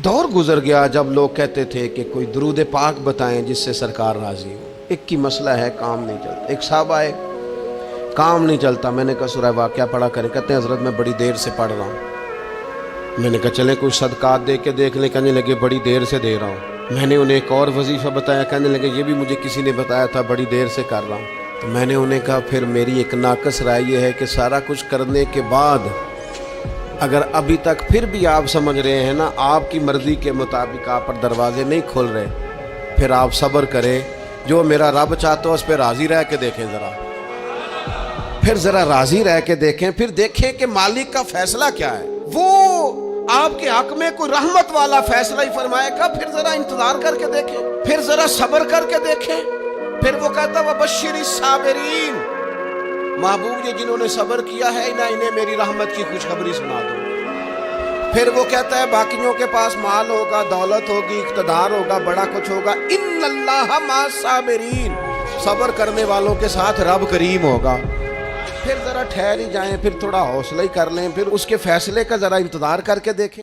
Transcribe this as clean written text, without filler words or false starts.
دور گزر گیا جب لوگ کہتے تھے کہ کوئی درود پاک بتائیں جس سے سرکار راضی ہو. ایک کی مسئلہ ہے کام نہیں چلتا. ایک صاحب آئے کام نہیں چلتا. میں نے کہا سورہ واقعہ پڑھا کریں. کہتے ہیں حضرت میں بڑی دیر سے پڑھ رہا ہوں. میں نے کہا چلیں کوئی صدقات دے کے دیکھ لیں. کہنے لگے بڑی دیر سے دے رہا ہوں. میں نے انہیں ایک اور وظیفہ بتایا. کہنے لگے یہ بھی مجھے کسی نے بتایا تھا بڑی دیر سے کر رہا ہوں. تو میں نے انہیں کہا پھر میری ایک ناقص رائے یہ ہے کہ سارا کچھ کرنے کے بعد اگر ابھی تک پھر بھی آپ سمجھ رہے ہیں نا آپ کی مرضی کے مطابق آپ پر دروازے نہیں کھل رہے, پھر آپ صبر کریں. جو میرا رب چاہتا ہو اس پہ راضی رہ کے دیکھیں. پھر ذرا راضی رہ کے دیکھیں. پھر دیکھیں کہ مالک کا فیصلہ کیا ہے. وہ آپ کے حق میں کوئی رحمت والا فیصلہ ہی فرمائے گا. پھر ذرا انتظار کر کے دیکھیں. پھر ذرا صبر کر کے دیکھیں. پھر وہ کہتا وبشر الصابرین, محبوب یہ جنہوں نے صبر کیا ہے انہیں میری رحمت کی خوشخبری سنا دو. پھر وہ کہتا ہے باقیوں کے پاس مال ہوگا, دولت ہوگی, اقتدار ہوگا, بڑا کچھ ہوگا. ان اللہ مع الصابرین, صبر کرنے والوں کے ساتھ رب کریم ہوگا. پھر ذرا ٹھہر ہی جائیں, پھر تھوڑا حوصلہ ہی کر لیں, پھر اس کے فیصلے کا ذرا انتظار کر کے دیکھیں.